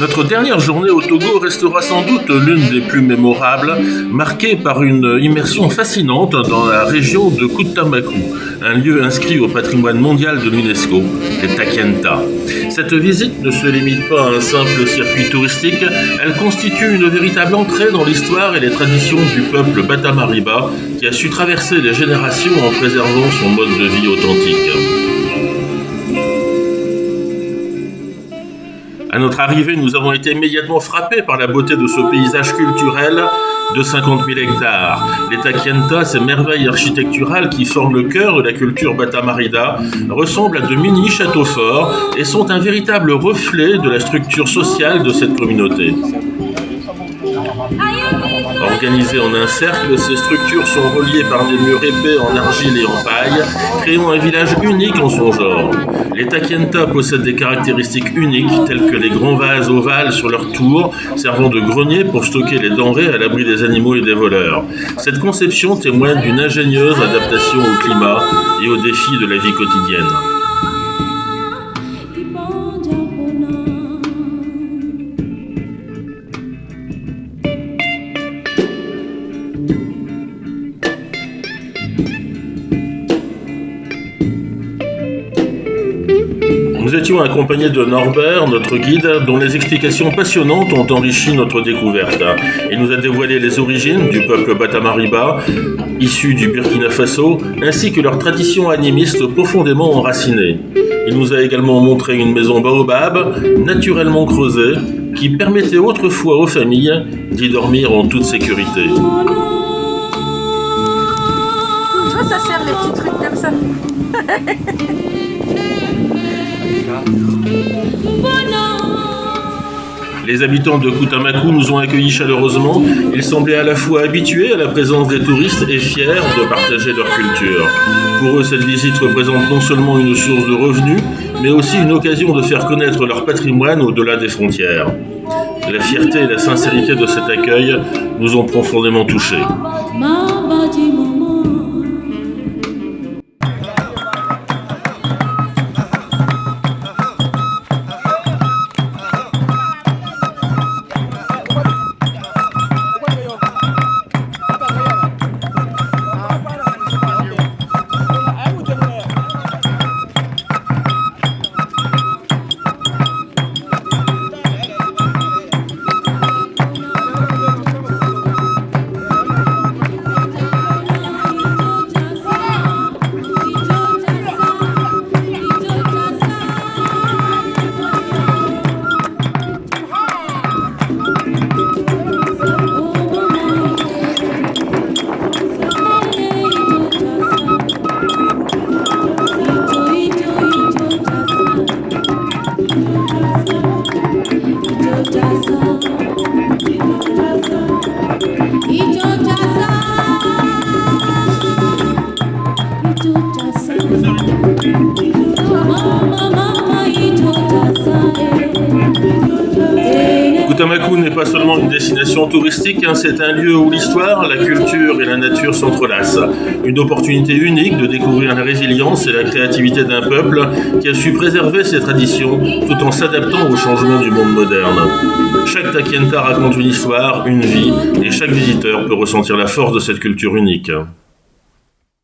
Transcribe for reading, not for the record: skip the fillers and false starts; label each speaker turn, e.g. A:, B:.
A: Notre dernière journée au Togo restera sans doute l'une des plus mémorables, marquée par une immersion fascinante dans la région de Koutamakou, un lieu inscrit au patrimoine mondial de l'UNESCO, les Takienta. Cette visite ne se limite pas à un simple circuit touristique, elle constitue une véritable entrée dans l'histoire et les traditions du peuple Batamariba qui a su traverser les générations en préservant son mode de vie authentique. À notre arrivée, nous avons été immédiatement frappés par la beauté de ce paysage culturel de 50 000 hectares. Les Takienta, ces merveilles architecturales qui forment le cœur de la culture batamarida, ressemblent à de mini-châteaux forts et sont un véritable reflet de la structure sociale de cette communauté. Organisées en un cercle, ces structures sont reliées par des murs épais en argile et en paille, créant un village unique en son genre. Les Takienta possèdent des caractéristiques uniques, telles que les grands vases ovales sur leur tour, servant de grenier pour stocker les denrées à l'abri des animaux et des voleurs. Cette conception témoigne d'une ingénieuse adaptation au climat et aux défis de la vie quotidienne. Nous étions accompagnés de Norbert, notre guide, dont les explications passionnantes ont enrichi notre découverte. Il nous a dévoilé les origines du peuple Batamariba, issu du Burkina Faso, ainsi que leurs traditions animistes profondément enracinées. Il nous a également montré une maison baobab, naturellement creusée, qui permettait autrefois aux familles d'y dormir en toute sécurité.
B: Toi, ça sert les petits trucs comme ça.
A: Les habitants de Koutamakou nous ont accueillis chaleureusement. Ils semblaient à la fois habitués à la présence des touristes et fiers de partager leur culture. Pour eux, cette visite représente non seulement une source de revenus, mais aussi une occasion de faire connaître leur patrimoine au-delà des frontières. La fierté et la sincérité de cet accueil nous ont profondément touchés. Koutamakou n'est pas seulement une destination touristique, c'est un lieu où l'histoire, la culture et la nature s'entrelacent. Une opportunité unique de découvrir la résilience et la créativité d'un peuple qui a su préserver ses traditions tout en s'adaptant aux changements du monde moderne. Chaque Takienta raconte une histoire, une vie, et chaque visiteur peut ressentir la force de cette culture unique.